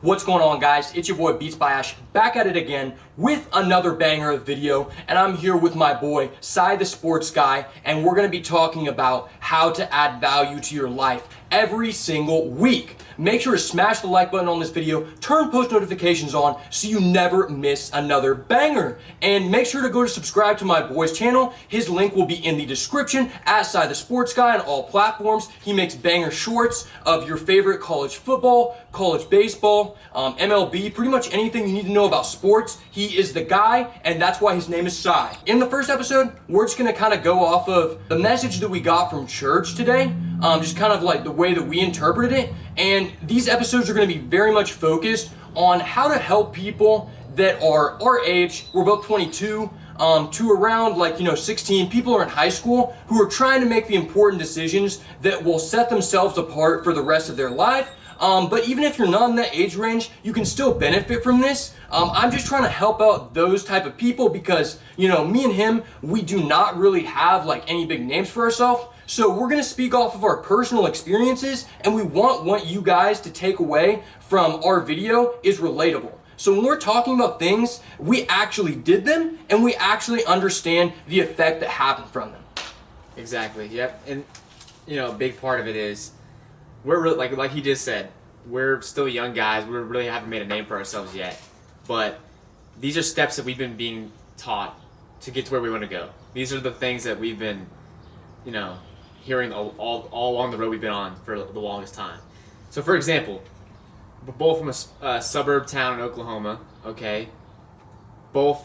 What's going on, guys? It's your boy Beatsbyash back at it again with another banger of video, and I'm here with my boy CyTheSportsGuy, and we're going to be talking about how to add value to your life every single week. Make sure to smash the like button on this video, turn post notifications on so you never miss another banger, and make sure to go to subscribe to my boy's channel. His link will be in the description at CyTheSportsGuy on all platforms. He makes banger shorts of your favorite college football, college baseball, MLB, pretty much anything you need to know about sports. He is the guy, and that's why his name is Cy. In the first episode, we're just gonna kind of go off of the message that we got from church today, just kind of like the way that we interpreted it. And these episodes are gonna be very much focused on how to help people that are our age. We're both 22, to around 16. People are in high school who are trying to make the important decisions that will set themselves apart for the rest of their life. But even if you're not in that age range, you can still benefit from this. I'm just trying to help out those type of people because, me and him, we do not really have any big names for ourselves. So we're going to speak off of our personal experiences, and we want what you guys to take away from our video is relatable. So when we're talking about things, we actually did them, and we actually understand the effect that happened from them. Exactly, yep. And, a big part of it is, we're really, like he just said, we're still young guys. We really haven't made a name for ourselves yet. But these are steps that we've been being taught to get to where we want to go. These are the things that we've been, hearing all along the road we've been on for the longest time. So, for example, we're both from a suburb town in Oklahoma, okay? Both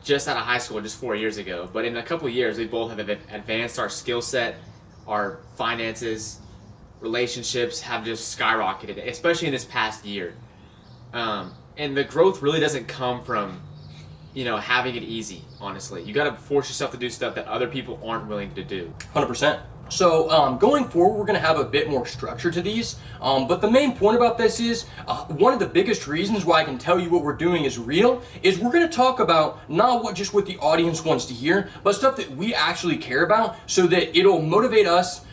just out of high school just 4 years ago. But in a couple of years, we both have advanced our skill set, our finances, relationships have just skyrocketed, especially in this past year. And the growth really doesn't come from, having it easy, honestly. You got to force yourself to do stuff that other people aren't willing to do. 100%. So going forward, we're going to have a bit more structure to these, but the main point about this is one of the biggest reasons why I can tell you what we're doing is real is we're going to talk about not what the audience wants to hear, but stuff that we actually care about so that it'll motivate us,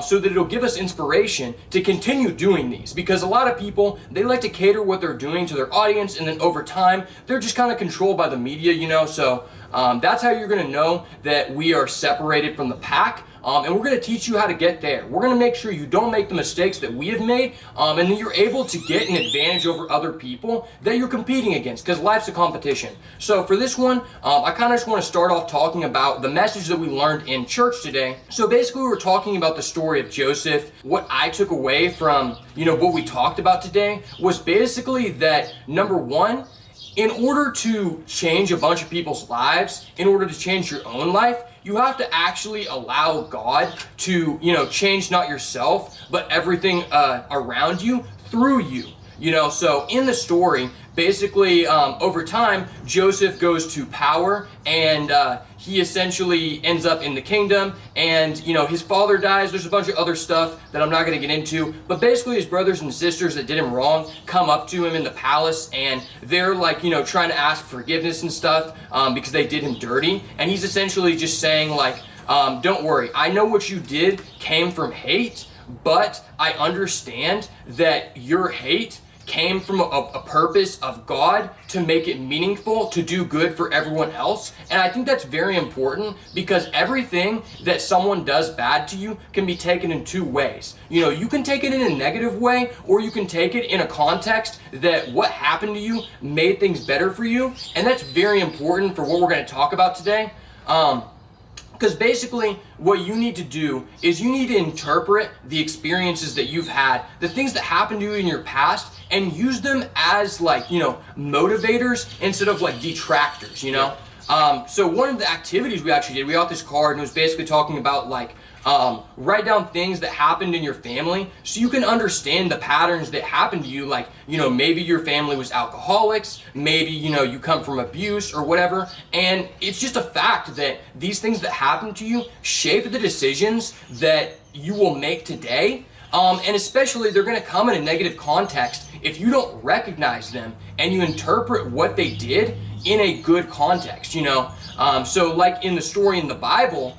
so that it'll give us inspiration to continue doing these. Because a lot of people, they like to cater what they're doing to their audience, and then over time, they're just kind of controlled by the media, so that's how you're going to know that we are separated from the pack. And we're going to teach you how to get there. We're going to make sure you don't make the mistakes that we have made, and that you're able to get an advantage over other people that you're competing against, because life's a competition. So for this one, I kind of just want to start off talking about the message that we learned in church today. So basically we were talking about the story of Joseph. What I took away from, what we talked about today was basically that, number one, in order to change a bunch of people's lives, in order to change your own life, you have to actually allow God to, change not yourself, but everything around you through you. So in the story, basically, over time, Joseph goes to power, and he essentially ends up in the kingdom, and, his father dies. There's a bunch of other stuff that I'm not going to get into, but basically his brothers and sisters that did him wrong come up to him in the palace, and they're trying to ask forgiveness and stuff because they did him dirty, and he's essentially just saying don't worry, I know what you did came from hate, but I understand that your hate came from a purpose of God to make it meaningful, to do good for everyone else. And I think that's very important because everything that someone does bad to you can be taken in two ways. You can take it in a negative way, or you can take it in a context that what happened to you made things better for you. And that's very important for what we're going to talk about today. Because basically what you need to do is you need to interpret the experiences that you've had, the things that happened to you in your past, and use them as motivators instead of detractors, So one of the activities we actually did, we got this card, and it was basically talking about write down things that happened in your family so you can understand the patterns that happened to you. Maybe your family was alcoholics, maybe, you come from abuse or whatever. And it's just a fact that these things that happen to you shape the decisions that you will make today. And especially they're going to come in a negative context if you don't recognize them and you interpret what they did in a good context, So in the story in the Bible,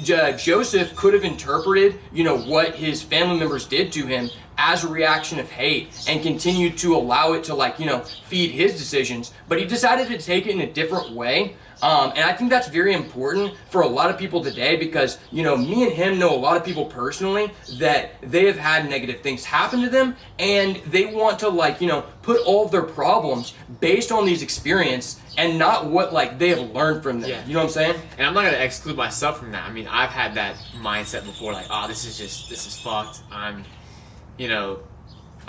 Joseph could have interpreted, what his family members did to him as a reaction of hate and continued to allow it to like, feed his decisions, but he decided to take it in a different way. And I think that's very important for a lot of people today because, me and him know a lot of people personally that they have had negative things happen to them and they want to like, put all of their problems based on these experiences and not what like they have learned from them. Yeah. You know what I'm saying? And I'm not going to exclude myself from that. I mean, I've had that mindset before, like, oh, this is fucked. I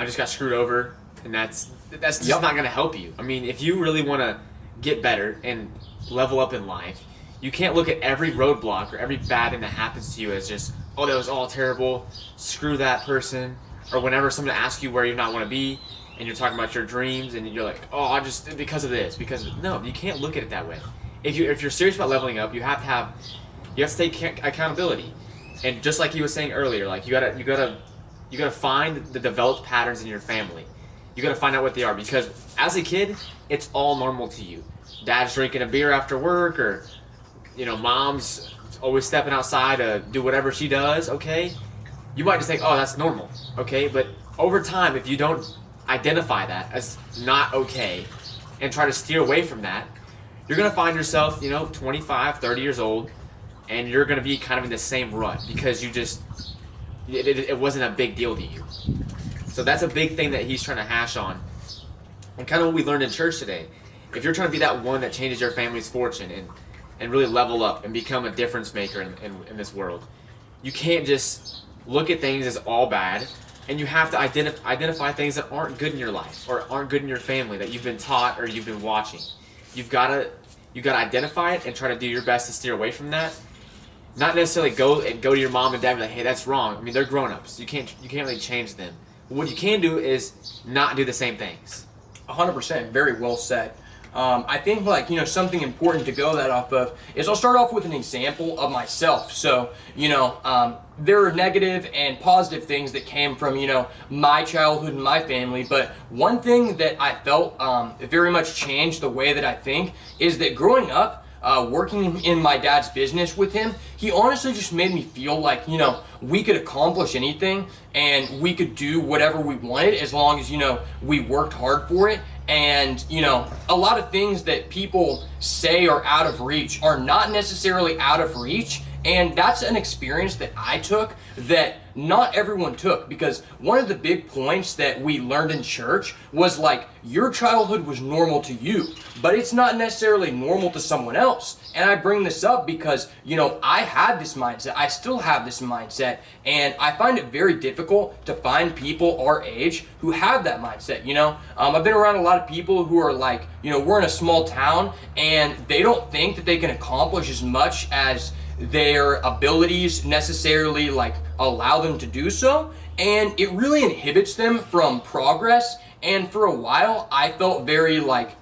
just got screwed over, and that's just not going to help you. I mean, if you really want to get better and level up in life, you can't look at every roadblock or every bad thing that happens to you as just, oh, that was all terrible, screw that person. Or whenever someone asks you where you not want to be and you're talking about your dreams and you're like, oh, I just because of this, no, you can't look at it that way. If you're serious about leveling up, you have to take accountability. And just like he was saying earlier, like you gotta find the developed patterns in your family. You gotta find out what they are, because as a kid, it's all normal to you. Dad's drinking a beer after work, or mom's always stepping outside to do whatever she does. Okay, you might just think, oh, that's normal. Okay, but over time, if you don't identify that as not okay and try to steer away from that, you're gonna find yourself 25, 30 years old, and you're gonna be kind of in the same rut because it wasn't a big deal to you. So that's a big thing that he's trying to hash on, and kind of what we learned in church today. If you're trying to be that one that changes your family's fortune and really level up and become a difference maker in this world, you can't just look at things as all bad, and you have to identify things that aren't good in your life or aren't good in your family that you've been taught or you've been watching. You gotta identify it and try to do your best to steer away from that. Not necessarily go to your mom and dad and be like, hey, that's wrong. I mean, they're grown-ups. You can't really change them. But what you can do is not do the same things. 100%. Very well said. I think something important to go that off of is I'll start off with an example of myself. So, there are negative and positive things that came from, my childhood and my family. But one thing that I felt very much changed the way that I think is that growing up, working in my dad's business with him, he honestly just made me feel like, we could accomplish anything and we could do whatever we wanted as long as, we worked hard for it. And, a lot of things that people say are out of reach are not necessarily out of reach. And that's an experience that I took that not everyone took, because one of the big points that we learned in church was like, your childhood was normal to you, but it's not necessarily normal to someone else. And I bring this up because, I had this mindset. I still have this mindset. And I find it very difficult to find people our age who have that mindset, I've been around a lot of people who are like, we're in a small town and they don't think that they can accomplish as much as their abilities necessarily like allow them to do so, and it really inhibits them from progress. And for a while I felt very like,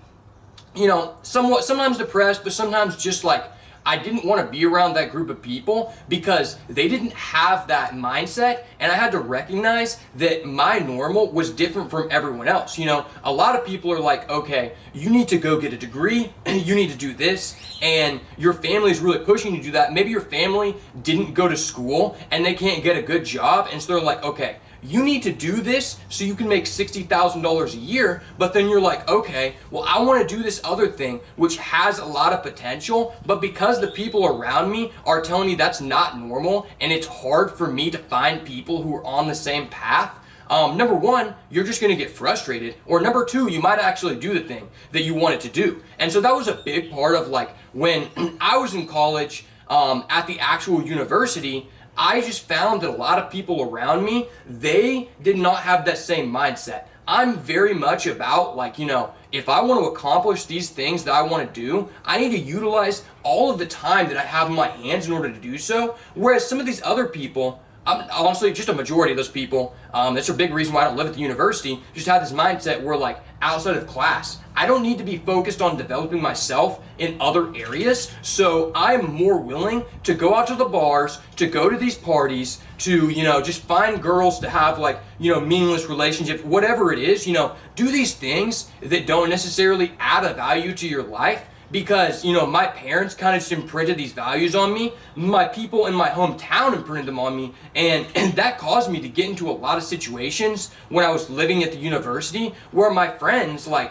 somewhat sometimes depressed, but sometimes just like I didn't want to be around that group of people because they didn't have that mindset, and I had to recognize that my normal was different from everyone else. A lot of people are like, okay, you need to go get a degree, you need to do this, and your family is really pushing you to do that. Maybe your family didn't go to school and they can't get a good job, and so they're like, okay, you need to do this so you can make $60,000 a year, but then you're like, okay, well, I want to do this other thing which has a lot of potential, but because the people around me are telling me that's not normal and it's hard for me to find people who are on the same path, number one, you're just going to get frustrated, or number two, you might actually do the thing that you wanted to do. And so that was a big part of like when I was in college, at the actual university, I just found that a lot of people around me, they did not have that same mindset. I'm very much about like, if I want to accomplish these things that I want to do, I need to utilize all of the time that I have in my hands in order to do so. Whereas some of these other people, honestly, just a majority of those people, that's a big reason why I don't live at the university, just have this mindset where like outside of class, I don't need to be focused on developing myself in other areas. So I'm more willing to go out to the bars, to go to these parties, to, just find girls to have like, meaningless relationships, whatever it is, do these things that don't necessarily add a value to your life, because, my parents kind of just imprinted these values on me. My people in my hometown imprinted them on me, and that caused me to get into a lot of situations when I was living at the university where my friends, I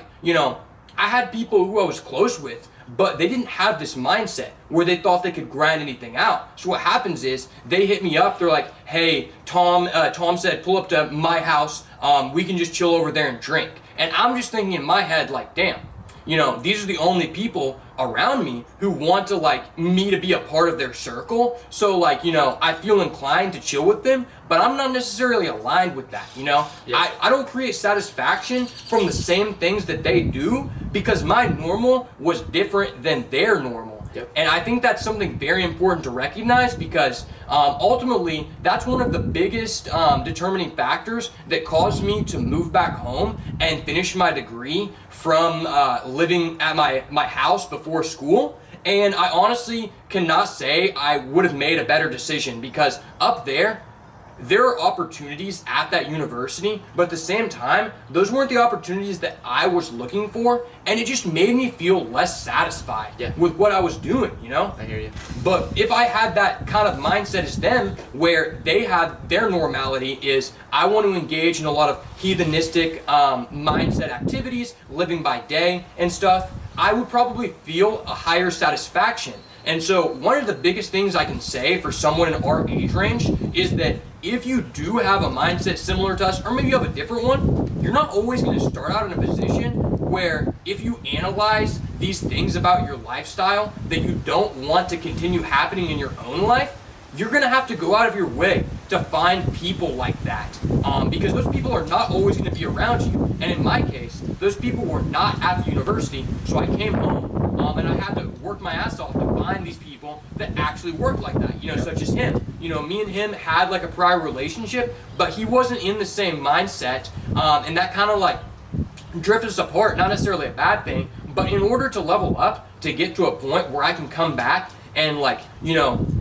had people who I was close with, but they didn't have this mindset where they thought they could grind anything out. So what happens is they hit me up. They're like, "Hey, Tom said pull up to my house. We can just chill over there and drink." And I'm just thinking in my head, like, damn, these are the only people around me who want to me to be a part of their circle. So I feel inclined to chill with them, but I'm not necessarily aligned with that. Yeah. I don't create satisfaction from the same things that they do because my normal was different than their normal. Yep. And I think that's something very important to recognize because ultimately that's one of the biggest determining factors that caused me to move back home and finish my degree from living at my house before school. And I honestly cannot say I would have made a better decision because up there are opportunities at that university, but at the same time, those weren't the opportunities that I was looking for, and it just made me feel less satisfied with what I was doing, I hear you. But if I had that kind of mindset as them, where they had their normality is, I want to engage in a lot of heathenistic mindset activities, living by day and stuff, I would probably feel a higher satisfaction. And so one of the biggest things I can say for someone in our age range is that if you do have a mindset similar to us, or maybe you have a different one, you're not always going to start out in a position where if you analyze these things about your lifestyle that you don't want to continue happening in your own life, you're going to have to go out of your way to find people like that because those people are not always going to be around you. And in my case, those people were not at the university, so I came home and I had to work my ass off to find these people that actually work like that, such as him. Me and him had a prior relationship, but he wasn't in the same mindset, and that kind of drifted us apart. Not necessarily a bad thing, but in order to level up, to get to a point where I can come back and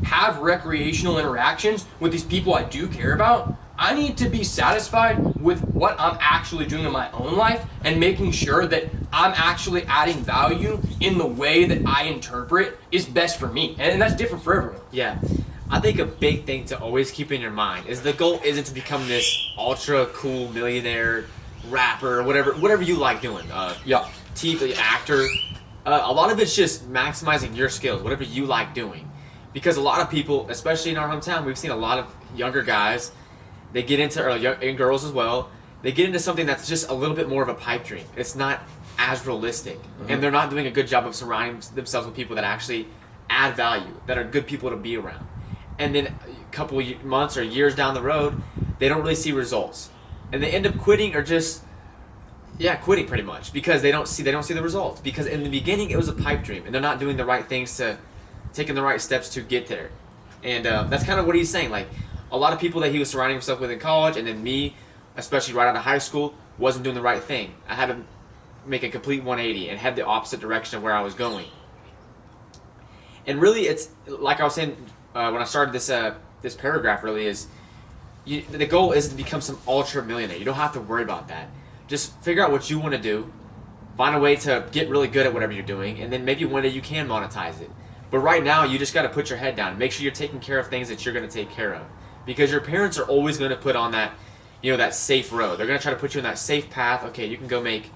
have recreational interactions with these people I do care about, I need to be satisfied with what I'm actually doing in my own life and making sure that I'm actually adding value in the way that I interpret is best for me. And that's different for everyone. Yeah. I think a big thing to always keep in your mind is the goal isn't to become this ultra cool millionaire rapper, whatever you like doing. TV actor. A lot of it's just maximizing your skills, whatever you like doing. Because a lot of people, especially in our hometown, we've seen a lot of younger guys, they get into, and girls as well, they get into something that's just a little bit more of a pipe dream. It's not as realistic. Mm-hmm. And they're not doing a good job of surrounding themselves with people that actually add value, that are good people to be around. And then a couple of months or years down the road, they don't really see results. And they end up quitting or just, quitting pretty much because they don't see the results. Because in the beginning, it was a pipe dream and they're not doing the right things taking the right steps to get there. And that's kind of what he's saying. A lot of people that he was surrounding himself with in college, and then me, especially right out of high school, wasn't doing the right thing. I had to make a complete 180 and head the opposite direction of where I was going. And really, it's like I was saying when I started this paragraph. Really, is the goal isn't to become some ultra millionaire. You don't have to worry about that. Just figure out what you want to do, find a way to get really good at whatever you're doing, and then maybe one day you can monetize it. But right now, you just got to put your head down. Make sure you're taking care of things that you're going to take care of. Because your parents are always going to put on that, that safe road. They're going to try to put you in that safe path. Okay, you can go make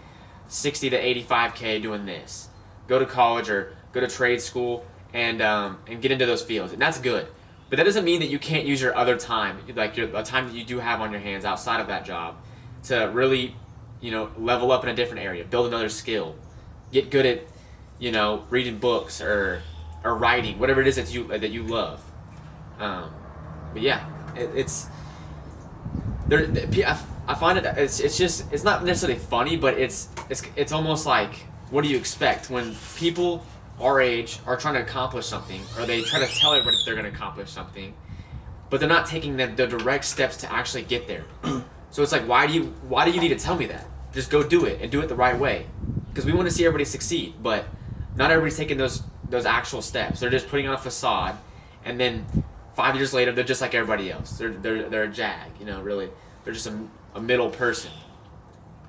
60 to 85K doing this. Go to college or go to trade school and get into those fields. And that's good. But that doesn't mean that you can't use your other time, the time that you do have on your hands outside of that job, to really, level up in a different area, build another skill, get good at, reading books or writing, whatever it is that you love. But yeah. It's there. I find it's not necessarily funny, but it's almost like, what do you expect when people our age are trying to accomplish something, or they try to tell everybody that they're going to accomplish something, but they're not taking the direct steps to actually get there. So it's like, why do you need to tell me that? Just go do it and do it the right way, because we want to see everybody succeed, but not everybody's taking those actual steps. They're just putting on a facade, and then 5 years later, they're just like everybody else. They're a jag, really. They're just a middle person.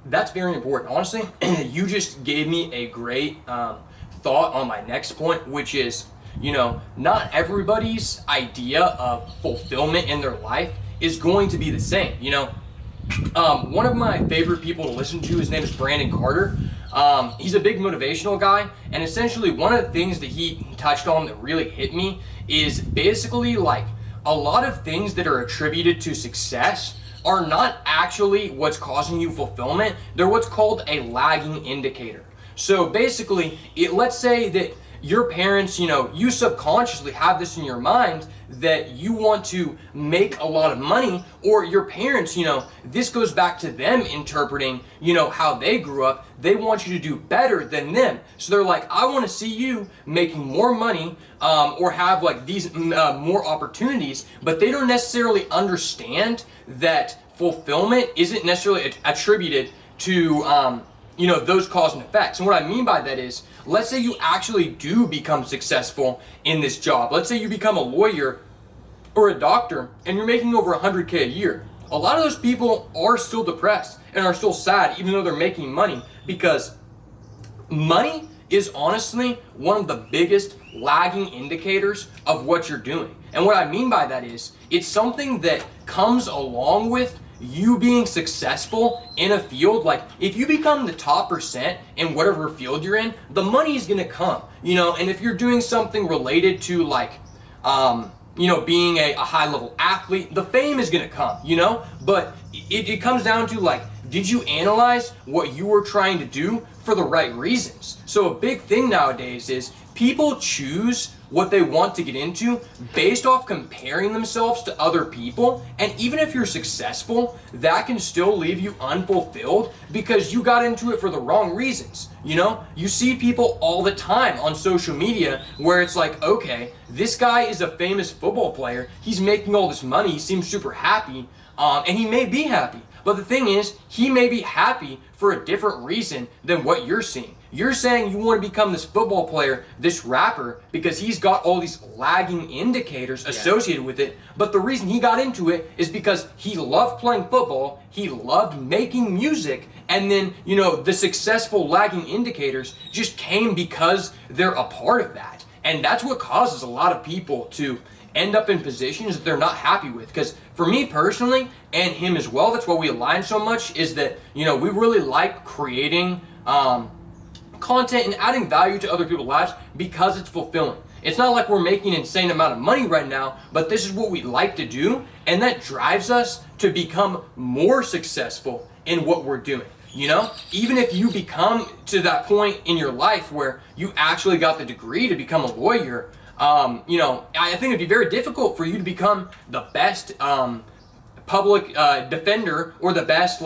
That's very important. Honestly, you just gave me a great thought on my next point, which is, not everybody's idea of fulfillment in their life is going to be the same. One of my favorite people to listen to, his name is Brandon Carter. He's a big motivational guy, and essentially one of the things that he touched on that really hit me is basically like a lot of things that are attributed to success are not actually what's causing you fulfillment. They're what's called a lagging indicator. So basically, let's say that your parents, you subconsciously have this in your mind that you want to make a lot of money, or your parents, this goes back to them interpreting, how they grew up. They want you to do better than them. So they're like, I want to see you making more money, or have like these more opportunities, but they don't necessarily understand that fulfillment isn't necessarily attributed to, those cause and effects. And what I mean by that is, let's say you actually do become successful in this job. Let's say you become a lawyer or a doctor and you're making over 100K a year. A lot of those people are still depressed and are still sad even though they're making money, because money is honestly one of the biggest lagging indicators of what you're doing. And what I mean by that is, it's something that comes along with you being successful in a field. Like if you become the top percent in whatever field you're in, the money is gonna come, and if you're doing something related to like, being a high level athlete, the fame is gonna come, but it comes down to like, did you analyze what you were trying to do for the right reasons? So a big thing nowadays is people choose what they want to get into based off comparing themselves to other people. And even if you're successful, that can still leave you unfulfilled because you got into it for the wrong reasons. You see people all the time on social media where it's like, okay, this guy is a famous football player. He's making all this money. He seems super happy, and he may be happy. But the thing is, he may be happy for a different reason than what you're seeing. You're saying you want to become this football player, this rapper, because he's got all these lagging indicators associated with it. But the reason he got into it is because he loved playing football, he loved making music, and then, the successful lagging indicators just came because they're a part of that. And that's what causes a lot of people to end up in positions that they're not happy with. Because for me personally, and him as well, that's why we align so much, is that, we really like creating content and adding value to other people's lives because it's fulfilling. It's not like we're making an insane amount of money right now, but this is what we like to do, and that drives us to become more successful in what we're doing. Even if you become to that point in your life where you actually got the degree to become a lawyer, I think it'd be very difficult for you to become the best public defender or the best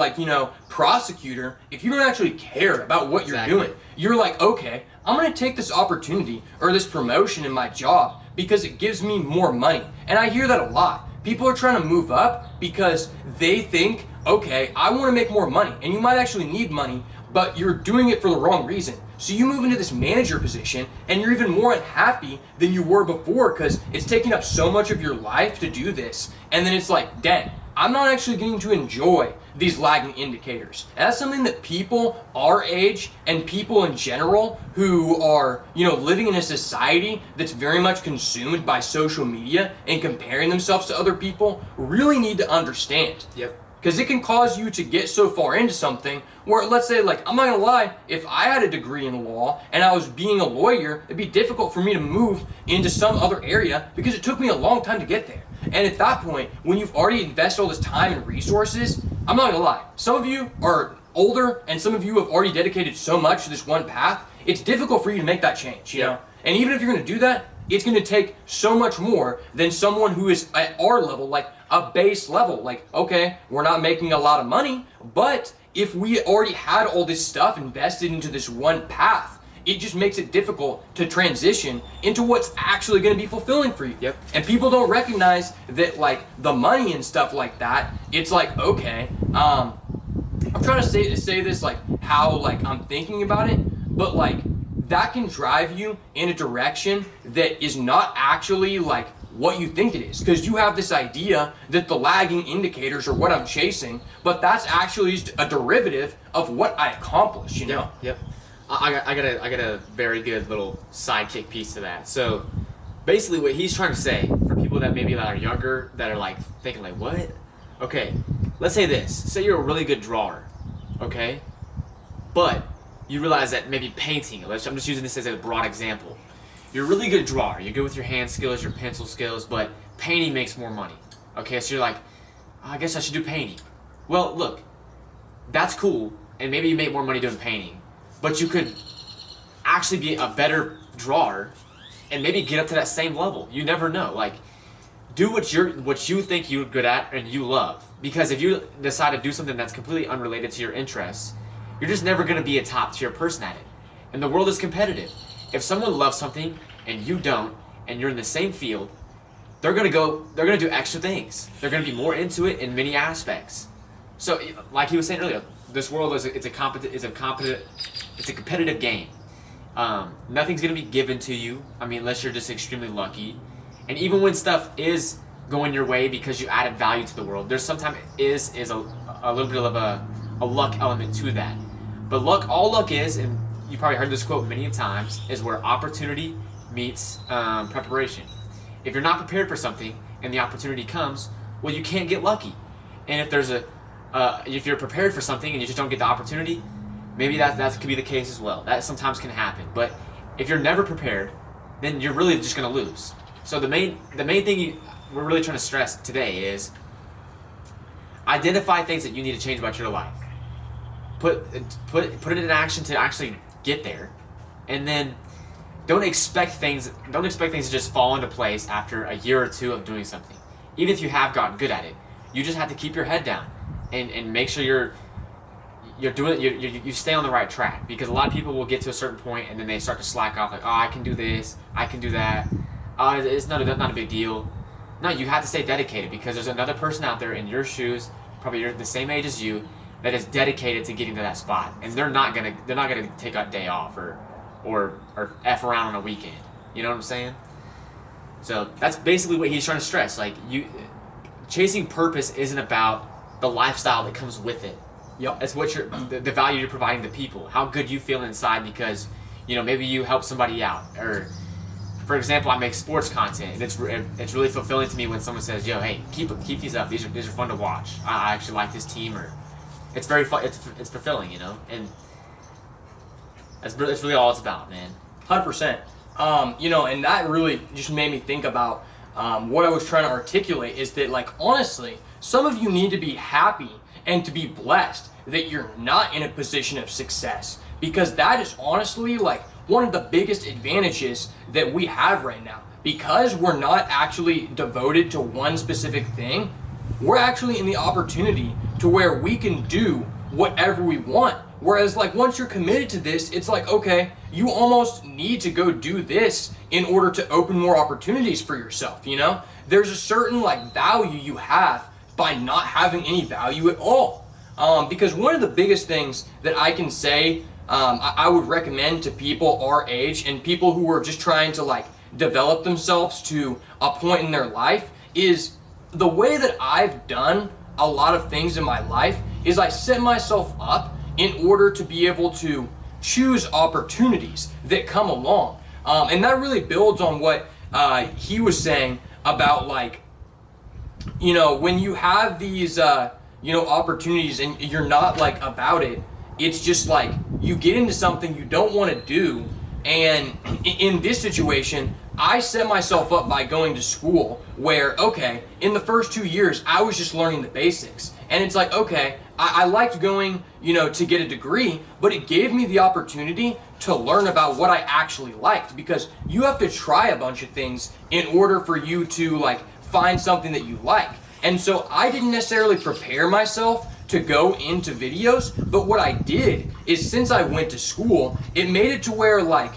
prosecutor if you don't actually care about what you're doing. You're like, okay, I'm gonna take this opportunity or this promotion in my job because it gives me more money. And I hear that a lot. People are trying to move up because they think, okay, I want to make more money, and you might actually need money, but you're doing it for the wrong reason. So you move into this manager position and you're even more unhappy than you were before because it's taking up so much of your life to do this. And then it's like, dang, I'm not actually getting to enjoy these lagging indicators. And that's something that people our age and people in general who are, living in a society that's very much consumed by social media and comparing themselves to other people really need to understand. Yep. Because it can cause you to get so far into something where, let's say, I'm not gonna lie, if I had a degree in law and I was being a lawyer, it'd be difficult for me to move into some other area because it took me a long time to get there. And at that point, when you've already invested all this time and resources, I'm not gonna lie, some of you are older and some of you have already dedicated so much to this one path, it's difficult for you to make that change, you know? And even if you're gonna do that, it's gonna take so much more than someone who is at our level, like a base level. Like, okay, we're not making a lot of money, but if we already had all this stuff invested into this one path, it just makes it difficult to transition into what's actually gonna be fulfilling for you. Yep. And people don't recognize that, the money and stuff like that, it's like, okay, I'm trying to say this how I'm thinking about it, but that can drive you in a direction that is not actually what you think it is, because you have this idea that the lagging indicators are what I'm chasing, but that's actually just a derivative of what I accomplished, you know? Yep. I got a very good little sidekick piece to that. So basically what he's trying to say for people that maybe that are younger, that are like thinking like, what? Okay, let's say this. Say you're a really good drawer, okay? But you realize that maybe painting, I'm just using this as a broad example. You're a really good drawer. You're good with your hand skills, your pencil skills, but painting makes more money. Okay, so you're like, oh, I guess I should do painting. Well, look, that's cool, and maybe you make more money doing painting, but you could actually be a better drawer and maybe get up to that same level. You never know. Like, do what you think you're good at and you love. Because if you decide to do something that's completely unrelated to your interests, you're just never going to be a top tier person at it. And the world is competitive. If someone loves something and you don't, and you're in the same field, they're gonna do extra things. They're gonna be more into it in many aspects. So, like he was saying earlier, this world is a competitive game. Nothing's gonna be given to you. I mean, unless you're just extremely lucky. And even when stuff is going your way because you added value to the world, there's sometimes is a little bit of a luck element to that. But all luck is, and you probably heard this quote many times, is where opportunity meets preparation. If you're not prepared for something and the opportunity comes, well, you can't get lucky. And if you're prepared for something and you just don't get the opportunity, maybe that could be the case as well. That sometimes can happen. But if you're never prepared, then you're really just going to lose. So the main thing we're really trying to stress today is identify things that you need to change about your life. Put it in action to actually get there, and then don't expect things to just fall into place after a year or two of doing something. Even if you have gotten good at it, you just have to keep your head down and make sure you're doing you stay on the right track, because a lot of people will get to a certain point and then they start to slack off, like, oh, I can do this, I can do that, it's not a big deal. No, you have to stay dedicated, because there's another person out there in your shoes, probably you're the same age as you, that is dedicated to getting to that spot, and they're not gonna take a day off or F around on a weekend. You know what I'm saying? So that's basically what he's trying to stress. Like, chasing purpose isn't about the lifestyle that comes with it. Yep. It's what the value you're providing to people. How good you feel inside because, maybe you help somebody out. Or, for example, I make sports content, and it's really fulfilling to me when someone says, "Yo, hey, keep these up. These are fun to watch. I actually like this team." Or it's very fun. It's fulfilling, and that's really all it's about, man. 100%. And that really just made me think about what I was trying to articulate is that, like, honestly, some of you need to be happy and to be blessed that you're not in a position of success, because that is honestly like one of the biggest advantages that we have right now. Because we're not actually devoted to one specific thing, we're actually in the opportunity to where we can do whatever we want. Whereas, like, once you're committed to this, it's like, okay, you almost need to go do this in order to open more opportunities for yourself, There's a certain, like, value you have by not having any value at all. Because one of the biggest things that I can say I would recommend to people our age and people who are just trying to, like, develop themselves to a point in their life is the way that I've done a lot of things in my life is I set myself up in order to be able to choose opportunities that come along. And that really builds on what he was saying about, like, when you have these, opportunities and you're not, like, about it, it's just like you get into something you don't want to do. And in this situation, I set myself up by going to school where, okay, in the first 2 years, I was just learning the basics. And it's like, okay, I liked going, to get a degree, but it gave me the opportunity to learn about what I actually liked, because you have to try a bunch of things in order for you to, like, find something that you like. And so I didn't necessarily prepare myself to go into videos, but what I did is, since I went to school, it made it to where, like,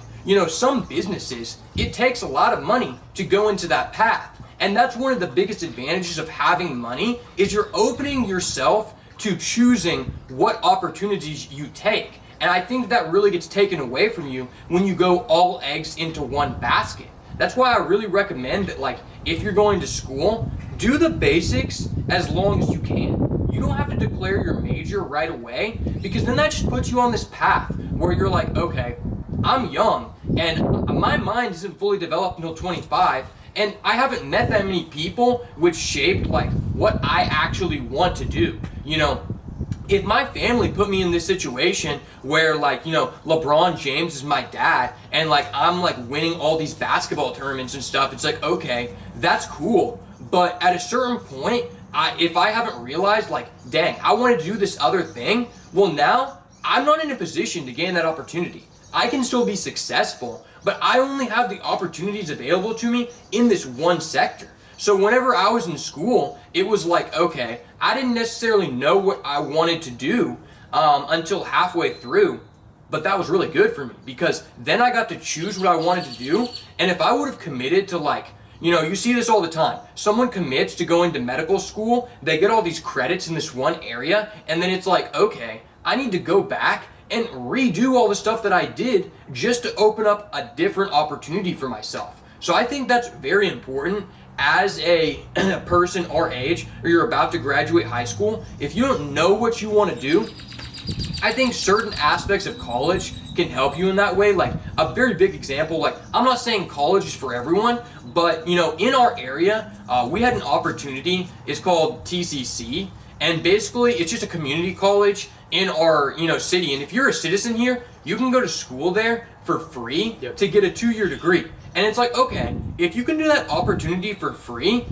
some businesses, it takes a lot of money to go into that path. And that's one of the biggest advantages of having money, is you're opening yourself to choosing what opportunities you take. And I think that really gets taken away from you when you go all eggs into one basket. That's why I really recommend that, like, if you're going to school, do the basics as long as you can. you don't have to declare your major right away, because then that just puts you on this path where you're like, okay, I'm young and my mind isn't fully developed until 25, and I haven't met that many people which shaped like what I actually want to do. You know, if my family put me in this situation where like, you know, LeBron James is my dad and like I'm like winning all these basketball tournaments and stuff, it's like, okay, that's cool. But at a certain point, if I haven't realized like, dang, I want to do this other thing, well now I'm not in a position to gain that opportunity. I can still be successful, but I only have the opportunities available to me in this one sector. So whenever I was in school, it was like, okay, I didn't necessarily know what I wanted to do until halfway through, but that was really good for me because then I got to choose what I wanted to do. And if I would have committed to like, you know, you see this all the time. Someone commits to going to medical school, they get all these credits in this one area, and then it's like, okay, I need to go back and redo all the stuff that I did just to open up a different opportunity for myself. So I think that's very important as a person our age, or you're about to graduate high school. If you don't know what you want to do, I think certain aspects of college can help you in that way. Like a very big example, like I'm not saying college is for everyone, but you know, in our area, we had an opportunity. It's called TCC, and basically it's just a community college in our, you know, city. And if you're a citizen here, you can go to school there for free to get a 2-year degree. And it's like, okay, if you can do that opportunity for free,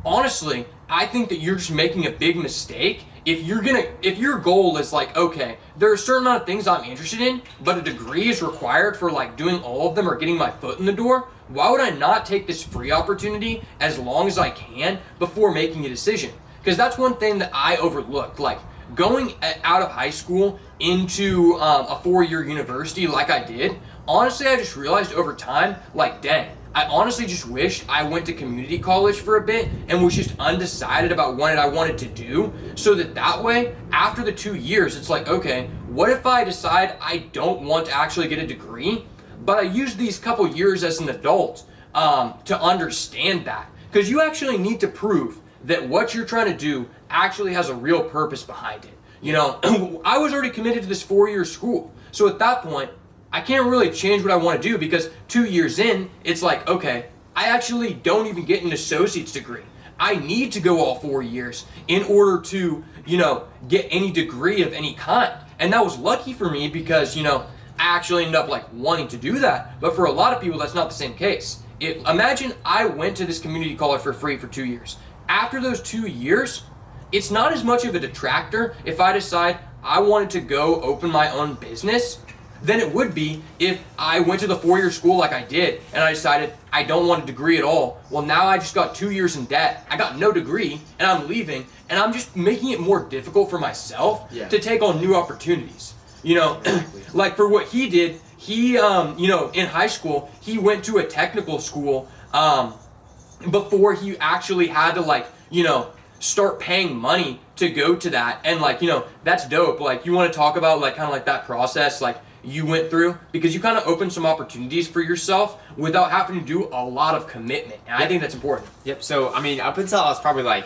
honestly, I think that you're just making a big mistake. If your goal is like, okay, there are a certain amount of things I'm interested in, but a degree is required for like doing all of them or getting my foot in the door, why would I not take this free opportunity as long as I can before making a decision? Because that's one thing that I overlooked. Like going out of high school into a 4-year university like I did, honestly, I just realized over time, like, dang, I honestly just wished I went to community college for a bit and was just undecided about what I wanted to do, so that way, after the 2 years, it's like, okay, what if I decide I don't want to actually get a degree, but I use these couple years as an adult to understand that? Because you actually need to prove that what you're trying to do actually has a real purpose behind it. You know, I was already committed to this 4-year school, so at that point, I can't really change what I want to do because 2 years in, it's like, okay, I actually don't even get an associate's degree. I need to go all 4 years in order to, you know, get any degree of any kind. And that was lucky for me because, you know, I actually ended up like wanting to do that. But for a lot of people, that's not the same case. Imagine I went to this community college for free for 2 years. After those 2 years, it's not as much of a detractor if I decide I wanted to go open my own business than it would be if I went to the 4-year school like I did and I decided I don't want a degree at all. Well, now I just got 2 years in debt. I got no degree and I'm leaving, and I'm just making it more difficult for myself to take on new opportunities. You know, like for what he did, he, you know, in high school, he went to a technical school before he actually had to like, you know, start paying money to go to that. And like, you know, that's dope. Like you want to talk about like kind of like that process, like you went through, because you kind of opened some opportunities for yourself without having to do a lot of commitment. And I think that's important. Yep. So, I mean, up until I was probably like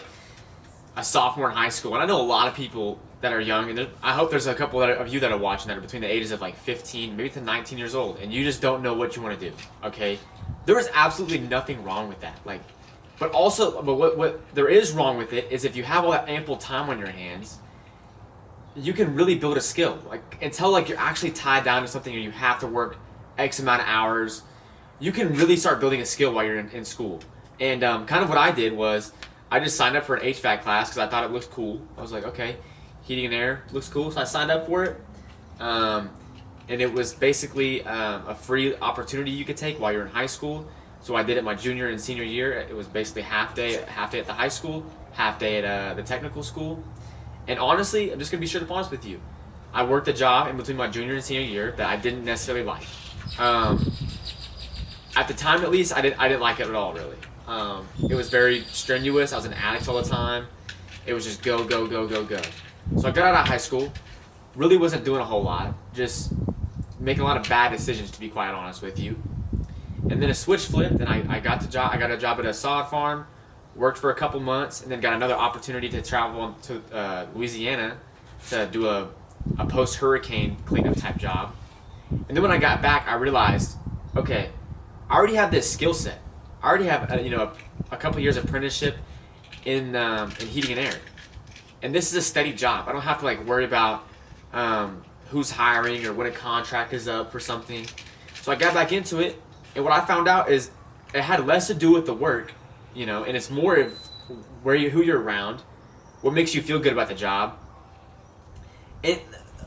a sophomore in high school, and I know a lot of people that are young, and I hope there's a couple of you that are watching that are between the ages of like 15, maybe to 19 years old, and you just don't know what you want to do, okay? There is absolutely nothing wrong with that. Like, but what there is wrong with it is if you have all that ample time on your hands, you can really build a skill. Like until like you're actually tied down to something or you have to work X amount of hours, you can really start building a skill while you're in school. And kind of what I did was I just signed up for an HVAC class because I thought it looked cool. I was like, okay, heating and air looks cool, so I signed up for it. And it was basically a free opportunity you could take while you're in high school. So I did it my junior and senior year. It was basically half day at the high school, half day at the technical school. And honestly, I'm just going to be straight up honest with you. I worked a job in between my junior and senior year that I didn't necessarily like. At the time, at least, I didn't like it at all, really. It was very strenuous. I was an addict all the time. It was just go, go, go, go, go. So I got out of high school. Really wasn't doing a whole lot. Just making a lot of bad decisions, to be quite honest with you. And then a switch flipped, and I got a job at a sod farm. worked for a couple months, and then got another opportunity to travel to Louisiana to do a post-hurricane cleanup type job. And then when I got back, I realized, okay, I already have this skill set. I already have a couple years apprenticeship in heating and air, and this is a steady job. I don't have to like worry about who's hiring or when a contract is up for something. So I got back into it, and what I found out is it had less to do with the work, and it's more of who you're around, what makes you feel good about the job. And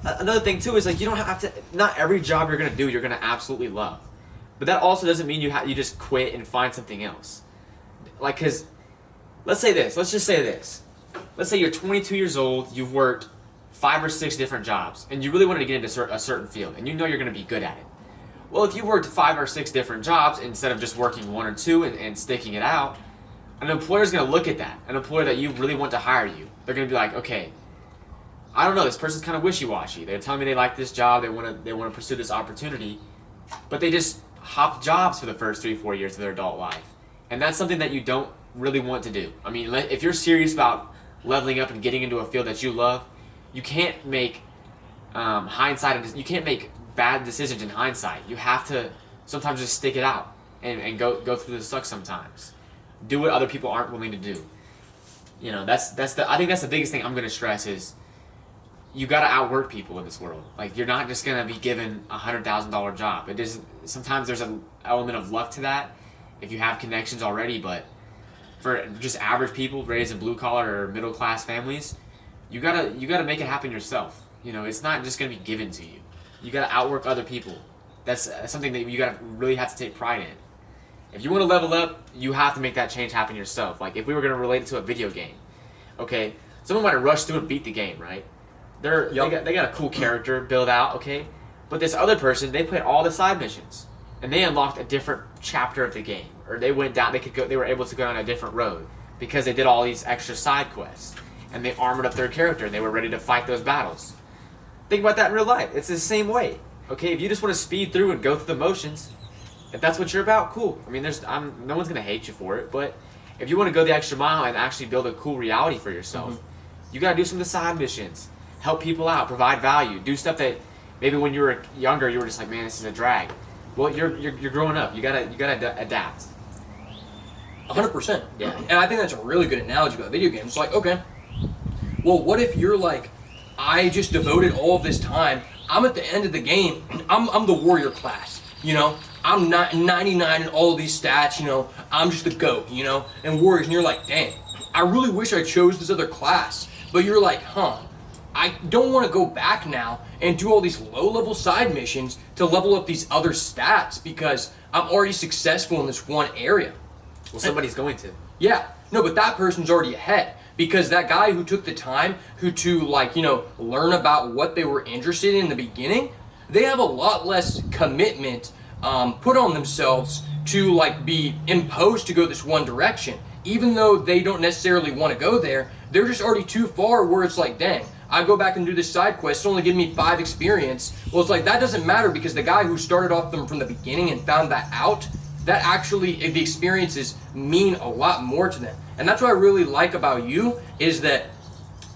another thing too is like you don't have to. Not every job you're gonna do you're gonna absolutely love, but that also doesn't mean you just quit and find something else. Like, cause let's just say this. Let's say you're 22 years old, you've worked 5 or 6 different jobs, and you really wanted to get into a certain field, and you know you're going to be good at it. Well, if you worked 5 or 6 different jobs instead of just working 1 or 2 and sticking it out, an employer's going to look at that. An employer that you really want to hire you, they're going to be like, okay, I don't know, this person's kind of wishy-washy. They're telling me they like this job, they want to pursue this opportunity, but they just hopped jobs for the first 3-4 years of their adult life, and that's something that you don't really want to do. I mean, if you're serious about leveling up and getting into a field that you love, you can't make you can't make bad decisions in hindsight. You have to sometimes just stick it out and go through the suck sometimes. Do what other people aren't willing to do. I think that's the biggest thing I'm gonna stress is you gotta outwork people in this world. Like, you're not just gonna be given $100,000 job. It is sometimes there's an element of luck to that if you have connections already, but for just average people raised in blue collar or middle class families, you gotta make it happen yourself. It's not just gonna be given to you. You gotta outwork other people. That's something that you gotta really have to take pride in. If you want to level up, you have to make that change happen yourself. Like, if we were gonna relate it to a video game, okay, someone might have rushed through and beat the game, right? They got a cool character build out, okay, but this other person, they played all the side missions and they unlocked a different chapter of the game, or they went down. They were able to go down a different road because they did all these extra side quests and they armored up their character and they were ready to fight those battles. Think about that in real life. It's the same way. Okay, if you just want to speed through and go through the motions, if that's what you're about, cool. I mean, no one's gonna hate you for it, but if you want to go the extra mile and actually build a cool reality for yourself, you gotta do some of the side missions, help people out, provide value, do stuff that maybe when you were younger you were just like, man, this is a drag. Well, you're growing up. You gotta adapt. 100%. Yeah. And I think that's a really good analogy about video games. Like, okay, well, what if you're like, I just devoted all of this time. I'm at the end of the game. I'm the warrior class. I'm not 99 in all of these stats. I'm just the GOAT. And warriors. And you're like, dang, I really wish I chose this other class. But you're like, I don't want to go back now and do all these low-level side missions to level up these other stats because I'm already successful in this one area. Well, somebody's going to. Yeah. No, but that person's already ahead because that guy who took the time to learn about what they were interested in the beginning, they have a lot less commitment put on themselves to be imposed to go this one direction. Even though they don't necessarily want to go there, they're just already too far where it's like, dang, I go back and do this side quest, it's only giving me 5 experience. Well, it's like, that doesn't matter because the guy who started off them from the beginning and found that out, that actually, the experiences mean a lot more to them. And that's what I really like about you, is that,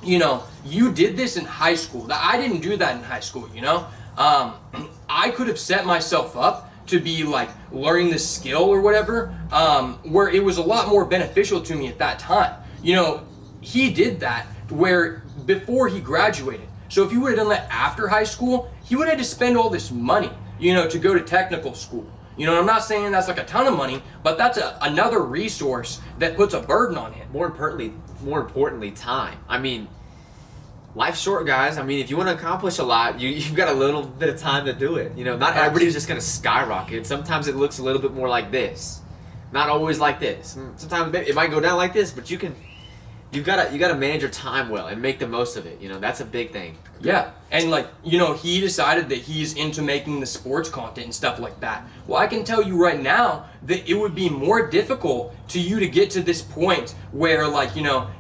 you did this in high school. I didn't do that in high school, I could have set myself up to be learning this skill or whatever, where it was a lot more beneficial to me at that time. He did that where before he graduated. So if he would have done that after high school, he would have had to spend all this money, to go to technical school. I'm not saying that's a ton of money, but that's another resource that puts a burden on him. More importantly, time. I mean, life's short, guys. I mean, if you want to accomplish a lot, you've got a little bit of time to do it. Not everybody's just going to skyrocket. Sometimes it looks a little bit more like this. Not always like this. Sometimes it might go down like this, but you gotta manage your time well and make the most of it. That's a big thing. Yeah, and he decided that he's into making the sports content and stuff like that. Well, I can tell you right now that it would be more difficult to you to get to this point where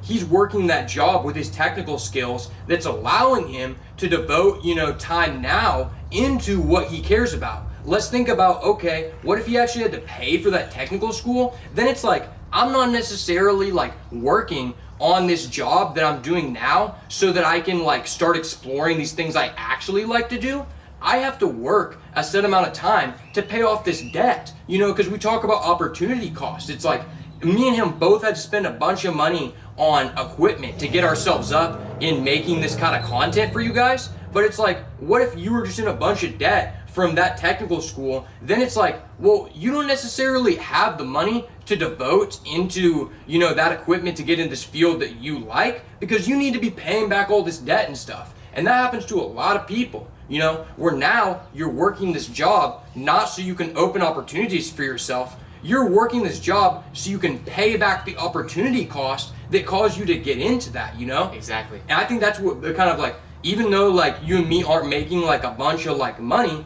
he's working that job with his technical skills that's allowing him to devote time now into what he cares about. Let's think about, okay, what if he actually had to pay for that technical school? Then it's I'm not necessarily like working on this job that I'm doing now so that I can like start exploring these things I actually like to do. I have to work a set amount of time to pay off this debt, you know, because we talk about opportunity cost. It's like me and him both had to spend a bunch of money on equipment to get ourselves up in making this kind of content for you guys. But it's like, what if you were just in a bunch of debt from that technical school? Then it's like, well, you don't necessarily have the money to devote into, you know, that equipment to get in this field that you like, because you need to be paying back all this debt and stuff. And that happens to a lot of people, you know, where now you're working this job not so you can open opportunities for yourself. You're working this job so you can pay back the opportunity cost that caused you to get into that, you know? Exactly. And I think that's what the kind of like, even though like you and me aren't making like a bunch of like money,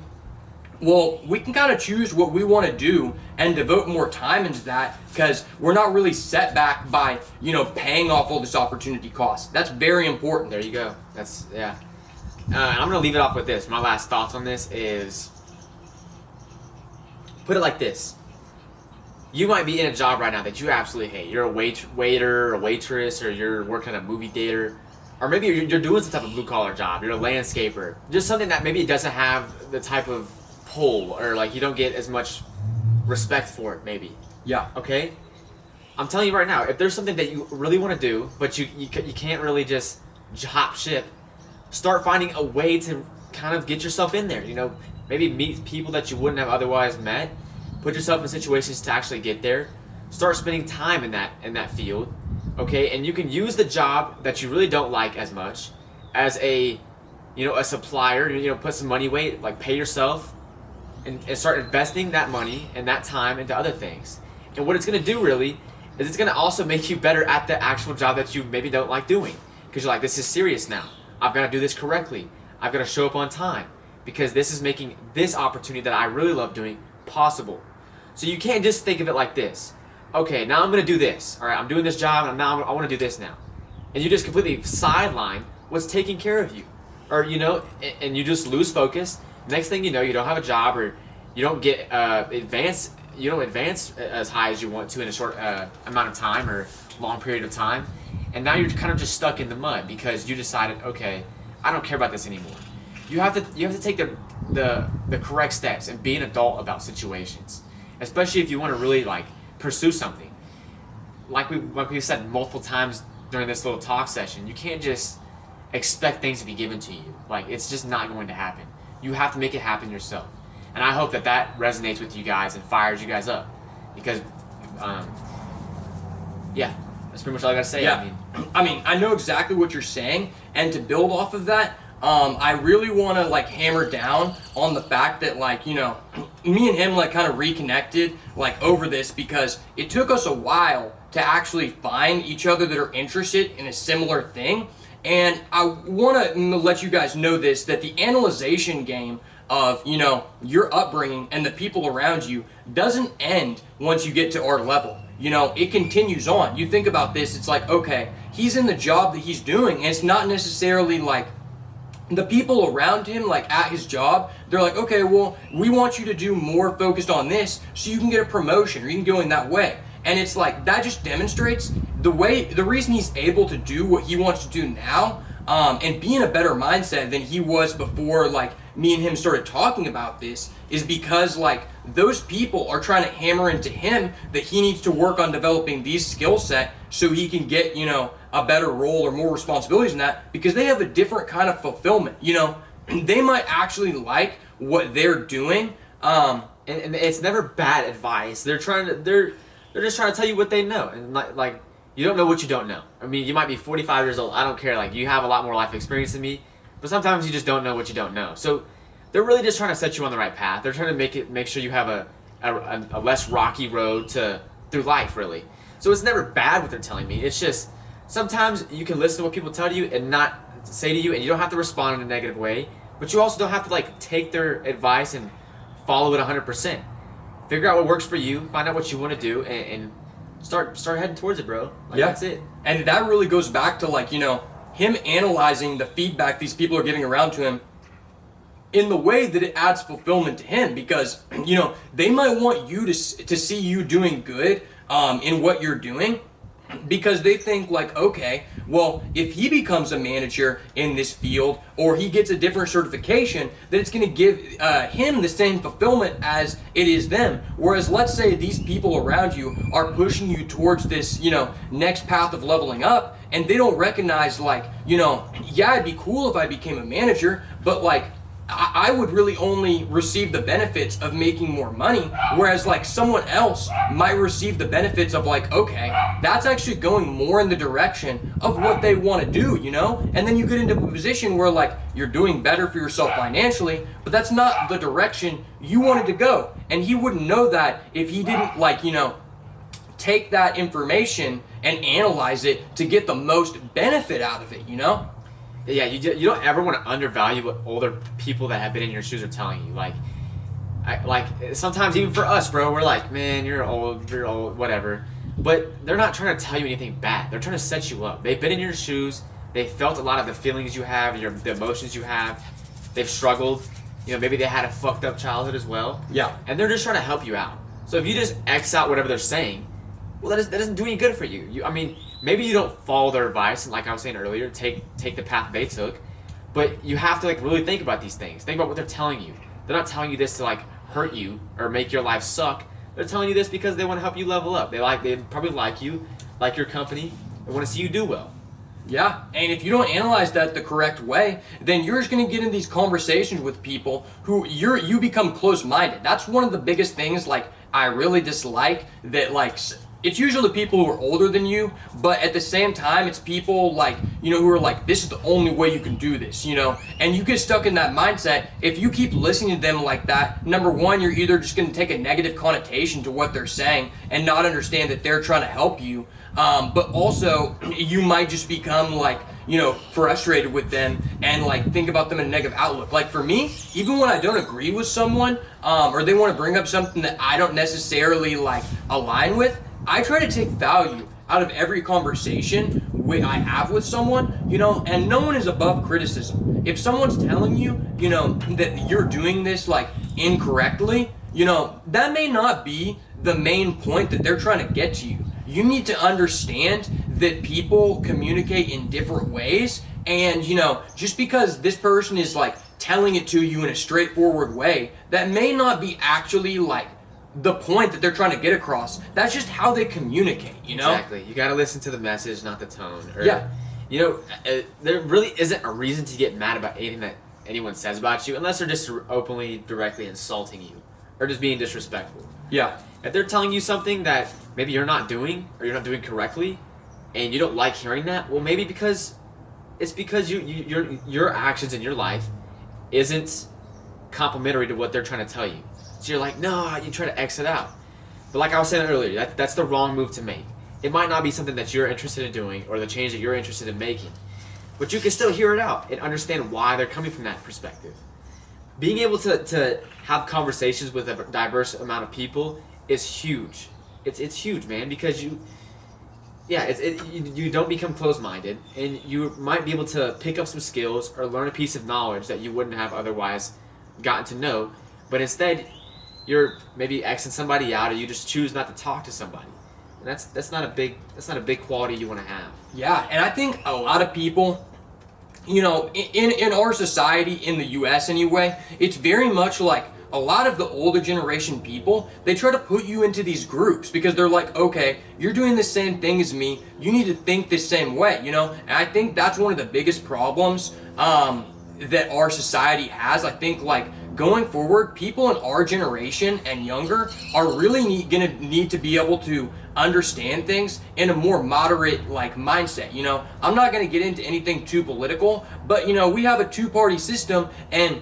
well, we can kind of choose what we want to do and devote more time into that, because we're not really set back by, you know, paying off all this opportunity cost. That's very important. There you go. That's, yeah. I'm going to leave it off with this. My last thoughts on this is, put it like this. You might be in a job right now that you absolutely hate. You're a waiter, a waitress, or you're working at a movie theater. Or maybe you're doing some type of blue-collar job. You're a landscaper. Just something that maybe doesn't have the type of pull, or like you don't get as much respect for it, maybe. Yeah. Okay? I'm telling you right now, if there's something that you really want to do, but you can't really just hop ship, start finding a way to kind of get yourself in there. You know, maybe meet people that you wouldn't have otherwise met. Put yourself in situations to actually get there. Start spending time in that field. Okay, and you can use the job that you really don't like as much as a supplier. You know, put some money away, like pay yourself, and start investing that money and that time into other things. And what it's going to do really is it's going to also make you better at the actual job that you maybe don't like doing, because you're like, this is serious now. I've got to do this correctly. I've got to show up on time, because this is making this opportunity that I really love doing possible. So you can't just think of it like this. Okay, now I'm going to do this. All right, I'm doing this job, and now I want to do this now. And you just completely sideline what's taking care of you. Or, you know, and you just lose focus. Next thing you know, you don't have a job, or you don't get advance as high as you want to in a short amount of time or long period of time. And now you're kind of just stuck in the mud because you decided, okay, I don't care about this anymore. You have to take the correct steps and be an adult about situations, especially if you want to really like pursue something. Like we said multiple times during this little talk session, you can't just expect things to be given to you. Like, it's just not going to happen. You have to make it happen yourself. And I hope that resonates with you guys and fires you guys up, because yeah, that's pretty much all I gotta say. Yeah. I mean, I know exactly what you're saying, and to build off of that, I really want to like hammer down on the fact that, like, you know, me and him like kind of reconnected like over this, because it took us a while to actually find each other that are interested in a similar thing. And I want to let you guys know this, that the analyzation game of, you know, your upbringing and the people around you doesn't end once you get to our level. You know, it continues on. You think about this, it's like, okay, he's in the job that he's doing, and it's not necessarily like the people around him, like at his job, they're like, okay, well, we want you to do more focused on this so you can get a promotion, or you can go in that way. And it's like, that just demonstrates the reason he's able to do what he wants to do now, and be in a better mindset than he was before, like, me and him started talking about this, is because, like, those people are trying to hammer into him that he needs to work on developing these skill set so he can get, you know, a better role or more responsibilities in that, because they have a different kind of fulfillment. You know, they might actually like what they're doing. And it's never bad advice. They're just trying to tell you what they know. And like you don't know what you don't know. I mean, you might be 45 years old. I don't care. Like, you have a lot more life experience than me, but sometimes you just don't know what you don't know. So they're really just trying to set you on the right path. They're trying to make sure you have a less rocky road through life, really. So it's never bad what they're telling me. It's just sometimes you can listen to what people tell you and not say to you, and you don't have to respond in a negative way, but you also don't have to like take their advice and follow it 100%. Figure out what works for you, find out what you want to do, and start heading towards it, bro. Like, yeah. That's it. And that really goes back to, like, you know, him analyzing the feedback these people are giving around to him in the way that it adds fulfillment to him, because, you know, they might want you to see you doing good in what you're doing, because they think like, okay, well, if he becomes a manager in this field or he gets a different certification, then it's going to give him the same fulfillment as it is them. Whereas let's say these people around you are pushing you towards this, next path of leveling up, and they don't recognize like, yeah, it'd be cool if I became a manager, but like, I would really only receive the benefits of making more money, whereas like someone else might receive the benefits of like, okay, that's actually going more in the direction of what they want to do, And then you get into a position where like you're doing better for yourself financially, but that's not the direction you wanted to go. And he wouldn't know that if he didn't like, take that information and analyze it to get the most benefit out of it, Yeah, you don't ever want to undervalue what older people that have been in your shoes are telling you. Like sometimes even for us, bro, we're like, man, you're old, whatever. But they're not trying to tell you anything bad. They're trying to set you up. They've been in your shoes. They felt a lot of the feelings you have, the emotions you have. They've struggled. Maybe they had a fucked up childhood as well. Yeah. And they're just trying to help you out. So if you just X out whatever they're saying, well, that doesn't do any good for you. Maybe you don't follow their advice, and like I was saying earlier, take the path they took, but you have to like really think about these things. Think about what they're telling you. They're not telling you this to like hurt you or make your life suck. They're telling you this because they want to help you level up. They probably like you, like your company. They want to see you do well. Yeah, and if you don't analyze that the correct way, then you're just going to get in these conversations with people who you become close-minded. That's one of the biggest things like I really dislike, that like it's usually people who are older than you, but at the same time, it's people like, who are like, this is the only way you can do this, and you get stuck in that mindset. If you keep listening to them like that, number one, you're either just going to take a negative connotation to what they're saying and not understand that they're trying to help you, but also you might just become like, frustrated with them and like think about them in a negative outlook. Like for me, even when I don't agree with someone, or they want to bring up something that I don't necessarily like align with, I try to take value out of every conversation I have with someone, and no one is above criticism. If someone's telling you, that you're doing this like incorrectly, that may not be the main point that they're trying to get to you. You need to understand that people communicate in different ways, and just because this person is like telling it to you in a straightforward way, that may not be actually like the point that they're trying to get across. That's just how they communicate, Exactly. You got to listen to the message, not the tone. Yeah. There really isn't a reason to get mad about anything that anyone says about you unless they're just openly, directly insulting you or just being disrespectful. Yeah. If they're telling you something that maybe you're not doing or you're not doing correctly and you don't like hearing that, well, maybe because your actions in your life isn't complementary to what they're trying to tell you. So you're like, no, you try to exit out. But like I was saying earlier, that's the wrong move to make. It might not be something that you're interested in doing or the change that you're interested in making. But you can still hear it out and understand why they're coming from that perspective. Being able to have conversations with a diverse amount of people is huge. It's huge, man, because you don't become closed-minded, and you might be able to pick up some skills or learn a piece of knowledge that you wouldn't have otherwise gotten to know. But instead, you're maybe Xing somebody out, or you just choose not to talk to somebody. And that's not a big quality you want to have. Yeah, and I think a lot of people, in our society, in the US anyway, it's very much like a lot of the older generation people, they try to put you into these groups because they're like, okay, you're doing the same thing as me, you need to think the same way, And I think that's one of the biggest problems that our society has. I think like going forward, people in our generation and younger are really gonna need to be able to understand things in a more moderate like mindset. I'm not gonna get into anything too political, but we have a two-party system, and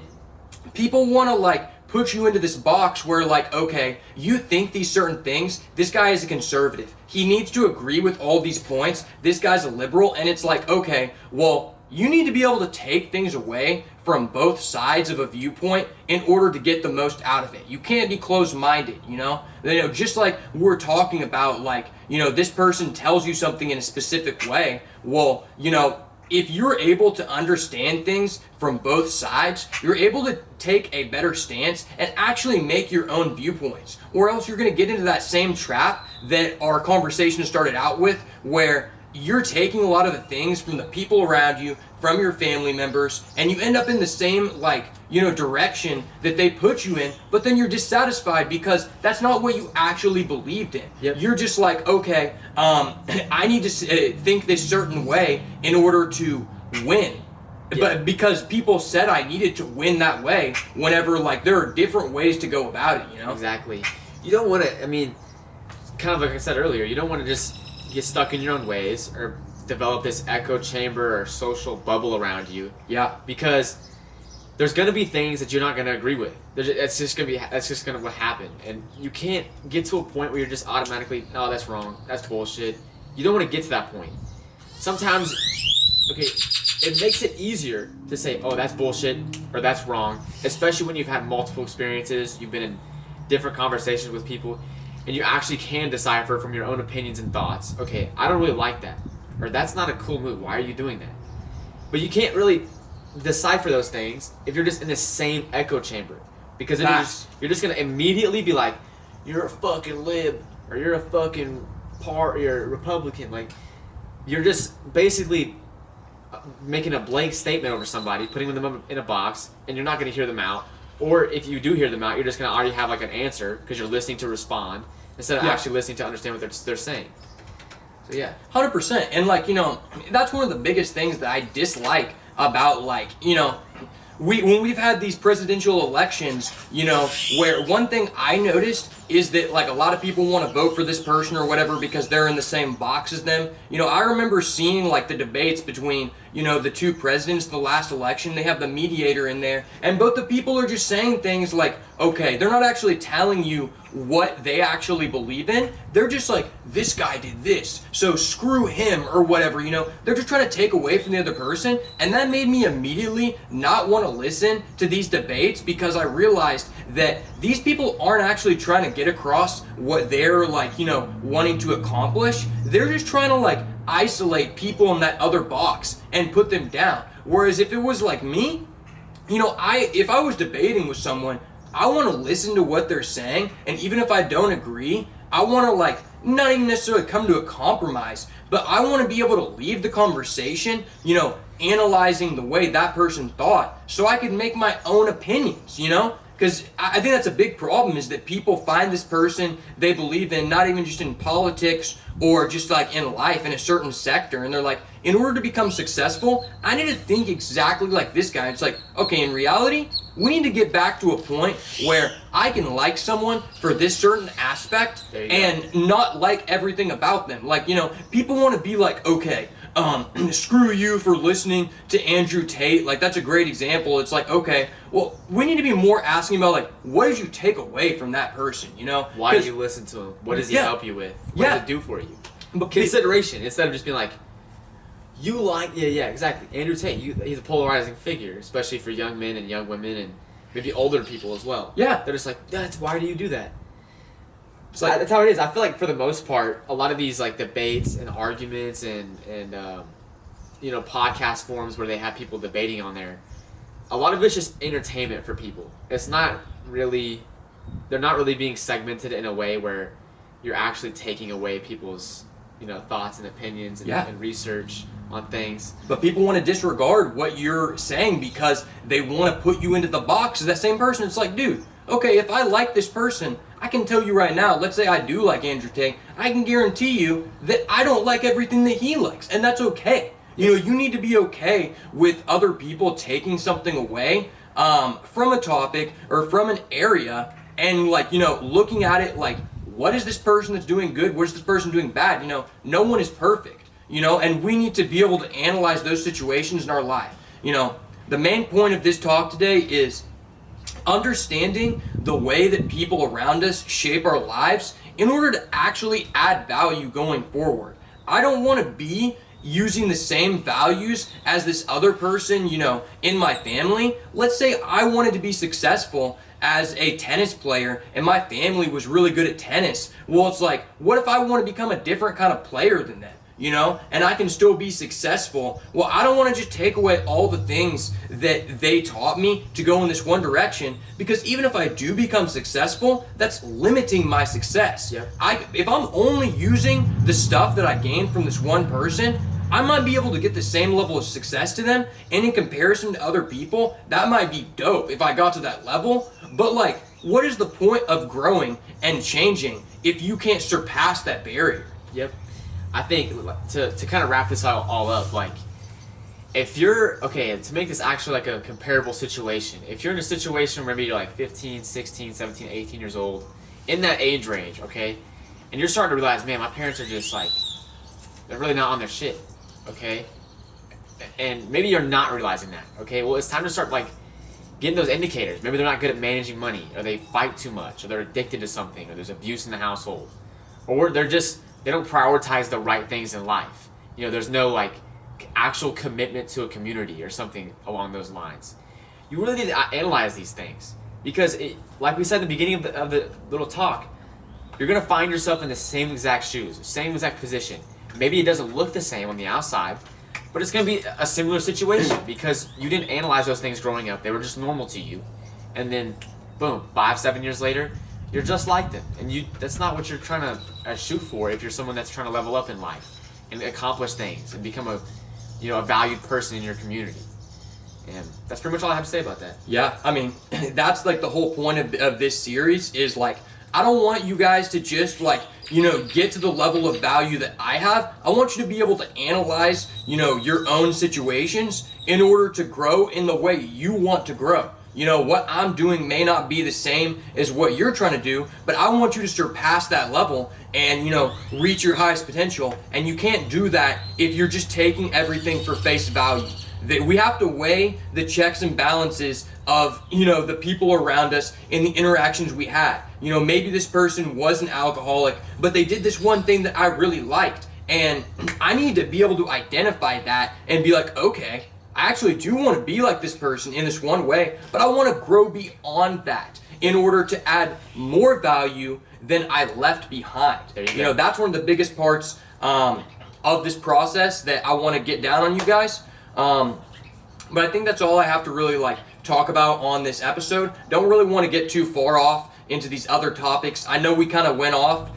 people want to like put you into this box where like, okay, you think these certain things, this guy is a conservative, he needs to agree with all these points, this guy's a liberal, and it's like, okay, well, you need to be able to take things away from both sides of a viewpoint in order to get the most out of it. You can't be closed-minded, just like we're talking about, like, this person tells you something in a specific way. Well, if you're able to understand things from both sides, you're able to take a better stance and actually make your own viewpoints. Or else you're going to get into that same trap that our conversation started out with, where you're taking a lot of the things from the people around you, from your family members, and you end up in the same direction that they put you in, but then you're dissatisfied because that's not what you actually believed in. Yep. You're just like, okay, I need to think this certain way in order to win. Yeah. But because people said I needed to win that way, whenever there are different ways to go about it, Exactly. You don't want to, kind of like I said earlier, you don't want to just get stuck in your own ways or develop this echo chamber or social bubble around you. Yeah. Because there's going to be things that you're not going to agree with. That's just going to what happen. And you can't get to a point where you're just automatically, oh, that's wrong. That's bullshit. You don't want to get to that point. Sometimes, it makes it easier to say, oh, that's bullshit or that's wrong, especially when you've had multiple experiences, you've been in different conversations with people, and you actually can decipher from your own opinions and thoughts, okay, I don't really like that, or that's not a cool move, why are you doing that? But you can't really decipher those things if you're just in the same echo chamber, because then you're just going to immediately be like, you're a fucking lib, or you're a fucking you're a Republican. You're just basically making a blank statement over somebody, putting them in a box, and you're not going to hear them out. Or if you do hear them out, you're just going to already have an answer because you're listening to respond instead of actually listening to understand what they're saying. So yeah, 100%. And that's one of the biggest things that I dislike about when we've had these presidential elections, where one thing I noticed is that a lot of people want to vote for this person or whatever because they're in the same box as them. I remember seeing the debates between the two presidents in the last election. They have the mediator in there, and both the people are just saying things like, okay, they're not actually telling you what they actually believe in. They're just like, this guy did this, so screw him or whatever. They're just trying to take away from the other person, and that made me immediately not want to listen to these debates, because I realized that these people aren't actually trying to get across what they're wanting to accomplish. They're just trying to isolate people in that other box and put them down. Whereas if it was me, if I was debating with someone, I want to listen to what they're saying, and even if I don't agree, I want to not even necessarily come to a compromise, but I want to be able to leave the conversation, analyzing the way that person thought, so I can make my own opinions, Because I think that's a big problem, is that people find this person they believe in, not even just in politics or just in life in a certain sector, and they're like, in order to become successful, I need to think exactly like this guy. It's okay, in reality, we need to get back to a point where I can like someone for this certain aspect and not like everything about them. People want to be okay, screw you for listening to Andrew Tate. That's a great example. It's okay, well, we need to be more asking about what did you take away from that person, Why do you listen to him? What does he help you with? What does it do for you? But consideration, instead of just being exactly. Andrew Tate, he's a polarizing figure, especially for young men and young women and maybe older people as well. Yeah. They're just why do you do that? So that's how it is. I feel for the most part, a lot of these debates and arguments and podcast forums where they have people debating on there, a lot of it's just entertainment for people. It's not really, they're not really being segmented in a way where you're actually taking away people's thoughts and opinions and research on things. But people want to disregard what you're saying because they want to put you into the box as that same person. It's dude, okay, if I like this person, I can tell you right now, let's say I do like Andrew Tate, I can guarantee you that I don't like everything that he likes, and that's okay. You need to be okay with other people taking something away from a topic or from an area and looking at it what is this person that's doing good? What is this person doing bad? No one is perfect, and we need to be able to analyze those situations in our life. The main point of this talk today is understanding the way that people around us shape our lives in order to actually add value going forward. I don't want to be using the same values as this other person, in my family. Let's say I wanted to be successful as a tennis player and my family was really good at tennis. Well, it's what if I want to become a different kind of player than them? and I can still be successful. Well, I don't want to just take away all the things that they taught me to go in this one direction, because even if I do become successful, that's limiting my success. Yep. If I'm only using the stuff that I gained from this one person, I might be able to get the same level of success to them, and in comparison to other people, that might be dope if I got to that level. But like, what is the point of growing and changing if you can't surpass that barrier? Yep. I think to kind of wrap this all up, like, if you're, okay, to make this actually like a comparable situation, if you're in a situation where maybe you're like 15, 16, 17, 18 years old, in that age range, okay, and you're starting to realize, man, my parents are just like, they're really not on their shit, okay, and maybe you're not realizing that, okay, well, it's time to start like getting those indicators. Maybe they're not good at managing money, or they fight too much, or they're addicted to something, or there's abuse in the household, or they don't prioritize the right things in life. There's no like actual commitment to a community or something along those lines. You really need to analyze these things, because like we said at the beginning of the little talk, you're gonna find yourself in the same exact shoes, same exact position. Maybe it doesn't look the same on the outside, but it's gonna be a similar situation because you didn't analyze those things growing up. They were just normal to you, and then boom, 5-7 years later, you're just like them, and that's not what you're trying to shoot for if you're someone that's trying to level up in life and accomplish things and become a valued person in your community. And that's pretty much all I have to say about that. Yeah, I mean, that's like the whole point of this series is like, I don't want you guys to just like, get to the level of value that I have. I want you to be able to analyze, your own situations in order to grow in the way you want to grow. What I'm doing may not be the same as what you're trying to do, but I want you to surpass that level and, reach your highest potential. And you can't do that if you're just taking everything for face value. We have to weigh the checks and balances of, the people around us and the interactions we had. Maybe this person was an alcoholic, but they did this one thing that I really liked. And I need to be able to identify that and be like, okay, I actually do want to be like this person in this one way, but I want to grow beyond that in order to add more value than I left behind. There you go. That's one of the biggest parts of this process that I want to get down on you guys. But I think that's all I have to really like talk about on this episode. Don't really want to get too far off into these other topics. I know we kind of went off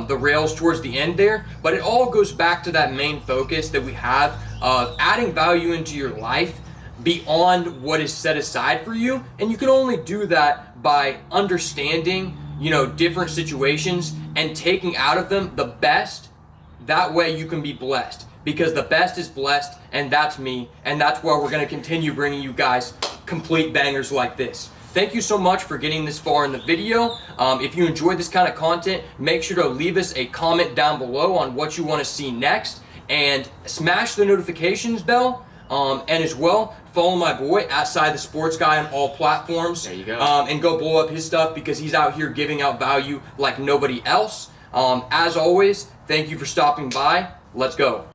the rails towards the end there, but it all goes back to that main focus that we have of adding value into your life beyond what is set aside for you. And you can only do that by understanding, different situations and taking out of them the best. That way you can be blessed, because the best is blessed, and that's me, and that's why we're going to continue bringing you guys complete bangers like this. Thank you so much for getting this far in the video. If you enjoyed this kind of content, make sure to leave us a comment down below on what you want to see next, and smash the notifications bell, and as well, follow my boy at CyTheSportsGuy on all platforms. There you go. And go blow up his stuff, because he's out here giving out value like nobody else. As always, thank you for stopping by. Let's go.